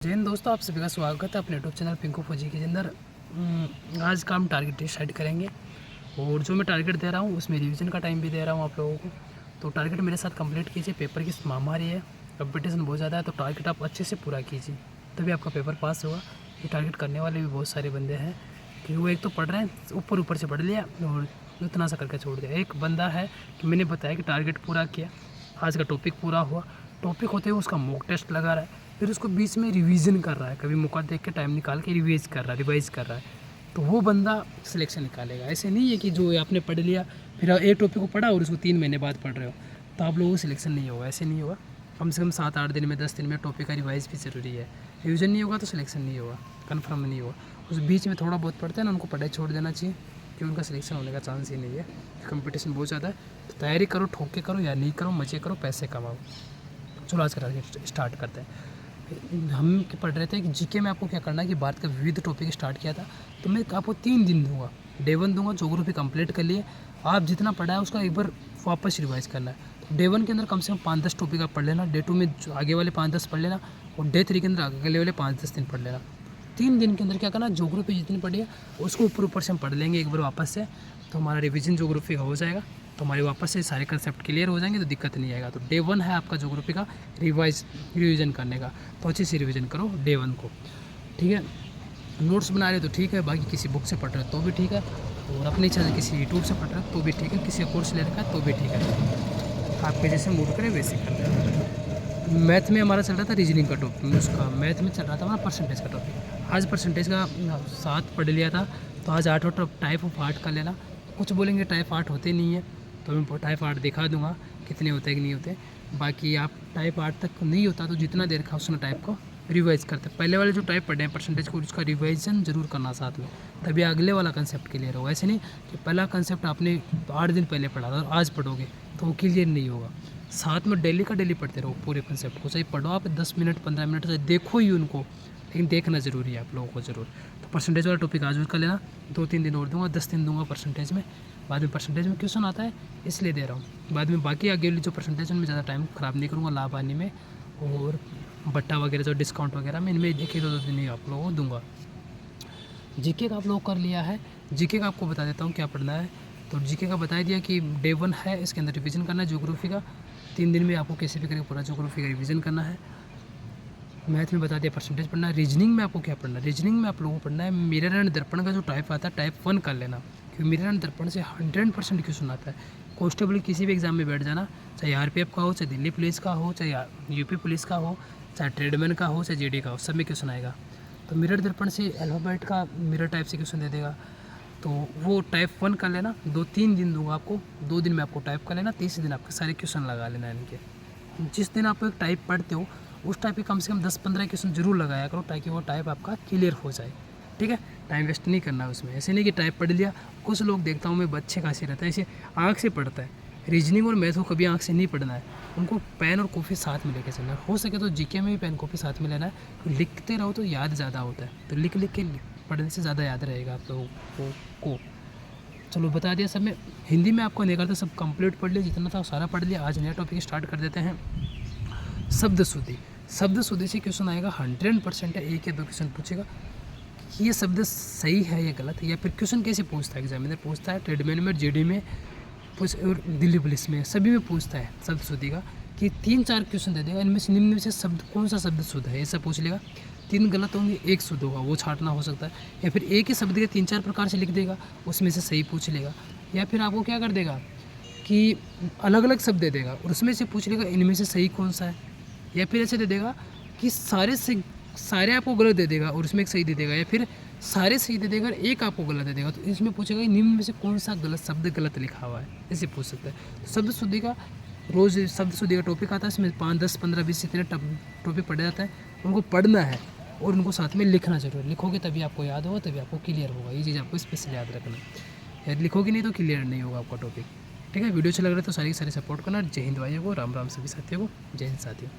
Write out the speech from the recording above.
जय हिंद दोस्तों, आप सभी का स्वागत है अपने यूट्यूब चैनल पिंकू फौजी के अंदर। आज का हम टारगेट डिसाइड करेंगे और जो मैं टारगेट दे रहा हूँ उसमें रिवीजन का टाइम भी दे रहा हूँ आप लोगों को। तो टारगेट मेरे साथ कंप्लीट कीजिए। पेपर की महामारी है, कंपटीशन बहुत ज़्यादा है, तो टारगेट आप अच्छे से पूरा कीजिए तभी आपका पेपर पास होगा। ये टारगेट करने वाले भी बहुत सारे बंदे हैं कि वो एक तो पढ़ रहे हैं, ऊपर से पढ़ लिया और उतना सा करके छोड़ दिया। एक बंदा है कि मैंने बताया कि टारगेट पूरा किया, आज का टॉपिक पूरा हुआ, टॉपिक होते हुए उसका मॉक टेस्ट लगा रहा है, फिर उसको बीच में रिवीजन कर रहा है, कभी मौका देख के टाइम निकाल के रिवाइज कर रहा है, तो वो बंदा सिलेक्शन निकालेगा। ऐसे नहीं है कि जो आपने पढ़ लिया फिर एक टॉपिक को पढ़ा और उसको 3 महीने बाद पढ़ रहे हो तो आप लोगों को सिलेक्शन नहीं होगा। ऐसे नहीं होगा। कम से कम 7-8 दिन में 10 दिन में टॉपिक का रिवाइज भी ज़रूरी है। रिवीजन नहीं होगा तो सिलेक्शन नहीं होगा, कन्फर्म नहीं होगा। उस बीच में थोड़ा बहुत पढ़ते हैं ना, उनको पढ़ाई छोड़ देना चाहिए कि उनका सिलेक्शन होने का चांस ही नहीं है। कंपटीशन बहुत ज़्यादा है, तो तैयारी करो, ठोक के करो या नहीं करो, मज़े करो, पैसे कमाओ। चलो आज का टारगेट स्टार्ट करते हैं। हम पढ़ रहे थे कि जीके में आपको क्या करना है कि भारत का विविध टॉपिक स्टार्ट किया था, तो मैं आपको 3 दिन दूंगा। डे 1 दूंगा, ज्योग्राफी कंप्लीट कर लिए, आप जितना पढ़ा है उसका एक बार वापस रिवाइज करना है। तो डे 1 के अंदर कम से कम 5-10 टॉपिक आप पढ़ लेना, डे 2 में आगे वाले 5-10 पढ़ लेना और डे 3 के अंदर अगले वाले 5-10 दिन पढ़ लेना। 3 दिन के अंदर क्या करना, ज्योग्राफी जितनी पढ़ी है उसको ऊपर से हम पढ़ लेंगे एक बार वापस से, तो हमारा रिविजन ज्योग्राफी का हो जाएगा, तो हमारे वापस से सारे कंसेप्ट क्लियर हो जाएंगे, तो दिक्कत नहीं आएगा। तो डे 1 है आपका ज्योग्राफी का रिवीजन करने का, तो अच्छे से रिवीजन करो डे 1 को, ठीक है। नोट्स बना रहे हो तो ठीक है, बाकी किसी बुक से पढ़ रहे हो तो भी ठीक है, और अपनी इच्छा से किसी यूट्यूब से पढ़ रहे हो तो भी ठीक है, किसी का कोर्स ले रखा है तो भी ठीक है, आपके जैसे मूड करें वैसे कर लें। मैथ में हमारा चल रहा था रीजनिंग का टॉपिक, उसका मैथ में चल रहा था हमारा परसेंटेज का टॉपिक। आज परसेंटेज का 7 पढ़ लिया था, तो आज 8 टाइप ऑफ आर्ट का लेना। कुछ बोलेंगे टाइप आर्ट होते नहीं है, तो मैं टाइप आर्ट दिखा दूंगा कितने होते हैं कि नहीं होते। बाकी आप टाइप आर्ट तक नहीं होता तो जितना देर का उसने टाइप को रिवाइज करते, पहले वाले जो टाइप पढ़े हैं परसेंटेज को उसका रिवाइजन जरूर करना साथ में, तभी अगले वाला कंसेप्ट क्लियर होगा। ऐसे नहीं कि पहला कंसेप्ट आपने 8 दिन पहले पढ़ा था और आज पढ़ोगे तो वो क्लियर नहीं होगा। साथ में डेली का डेली पढ़ते रहो पूरे कंसेप्ट को, चाहे पढ़ो आप 10 मिनट 15 मिनट से देखो ही उनको, लेकिन देखना ज़रूरी है आप लोगों को ज़रूर। तो परसेंटेज वाला टॉपिक आज कर लेना, 2-3 दिन और दूंगा, 10 दिन दूंगा परसेंटेज में। बाद में परसेंटेज में क्वेश्चन आता है इसलिए दे रहा हूँ, बाद में बाकी आगे वाली जो परसेंटेज उनमें ज़्यादा टाइम ख़राब नहीं करूँगा, लाभ आने में और बट्टा वगैरह जो डिस्काउंट वगैरह में इनमें एक 2 दिन ही आप लोगों को दूंगा। जीके का आप लोग कर लिया है, जीके का आपको बता देता हूँ क्या पढ़ना है। तो जीके का बता दिया कि डे 1 है, इसके अंदर रिवीजन करना है ज्योग्राफी का, 3 दिन में आपको कैसे भी करके पूरा ज्योग्राफी का रिवीजन करना है। मैथ में बता दिया परसेंटेज पढ़ना है। रीजनिंग में आपको क्या पढ़ना है, रीजनिंग में आप लोगों को पढ़ना है मिरर एंड दर्पण का जो टाइप आता है टाइप 1 कर लेना, क्योंकि मिरर एंड दर्पण से 100% क्वेश्चन आता है। कॉन्स्टेबल किसी भी एग्जाम में बैठ जाना, चाहे आरपीएफ का हो, चाहे दिल्ली पुलिस का हो, चाहे यूपी पुलिस का हो, चाहे ट्रेडमैन का हो, चाहे जीडी का हो, सब में क्वेश्चन आएगा। तो मिरर दर्पण से अल्फ़ाबेट का मिरर टाइप से क्वेश्चन दे देगा, तो वो टाइप 1 कर लेना। 2-3 दिन दूंगा आपको, 2 दिन में आपको टाइप कर लेना, तीसरे दिन आपके सारे क्वेश्चन लगा लेना इनके। जिस दिन आप एक टाइप पढ़ते हो उस टाइप के कम से कम 10-15 क्वेश्चन जरूर लगाया करो, ताकि वो टाइप आपका क्लियर हो जाए, ठीक है। टाइम वेस्ट नहीं करना है उसमें। ऐसे नहीं कि टाइप पढ़ लिया, कुछ लोग देखता हूँ मैं बच्चे खासी रहता है, ऐसे आँख से पढ़ता है। रीजनिंग और मैथ को कभी आँख से नहीं पढ़ना है, उनको पेन और कॉपी साथ में लेके चलना है। हो सके तो जीके में भी पेन कॉपी साथ में लेना है, तो लिखते रहो तो याद ज़्यादा होता है, तो लिख के पढ़ने से ज़्यादा याद रहेगा आप लोगों को। चलो बता दिया सब में। हिंदी में आपको नहीं करता, सब कंप्लीट पढ़ लिया, जितना था सारा पढ़ लिया। आज नया टॉपिक स्टार्ट कर देते हैं, शब्द शुद्धि। शब्द शुद्धि से क्वेश्चन आएगा 100% है, 1 या 2 क्वेश्चन पूछेगा कि ये शब्द सही है या गलत है, या फिर क्वेश्चन कैसे पूछता है, एग्जामिनर पूछता है, ट्रेडमैन में, जीडी में और दिल्ली पुलिस में सभी में पूछता है शब्द शुद्धि का, कि 3-4 क्वेश्चन दे देगा, इनमें से निम्न में से शब्द कौन सा शब्द शुद्ध है, ऐसा पूछ लेगा। 3 गलत होंगे, 1 शुद्ध होगा, वो छांटना हो सकता है, या फिर एक ही शब्द के 3-4 प्रकार से लिख देगा, उसमें से सही पूछ लेगा। या फिर आपको क्या कर देगा कि अलग अलग शब्द दे देगा और उसमें से पूछ लेगा इनमें से सही कौन सा है। या फिर ऐसे दे देगा कि सारे आपको गलत दे देगा और उसमें एक सही दे देगा, या फिर सारे सही दे देगा और एक आपको गलत दे देगा, तो इसमें पूछेगा कि निम्न में से कौन सा गलत शब्द गलत लिखा हुआ है, ऐसे पूछ सकता है। तो शब्द शुद्धि का रोज़ शब्द शुद्धि का टॉपिक आता है, इसमें 5, 10, 15, 20 इतने टॉपिक पढ़े जाता है, उनको पढ़ना है और उनको साथ में लिखना जरूर। लिखोगे तभी आपको याद होगा, तभी आपको क्लियर होगा, ये चीज़ आपको स्पेशल याद रखना है। याद लिखोगे नहीं तो क्लियर नहीं होगा आपका टॉपिक, ठीक है। वीडियो अच्छा लग रहा है तो सारी सपोर्ट करना। जय हिंद भाइयों को, राम राम सभी साथियों को, जय हिंद साथियों।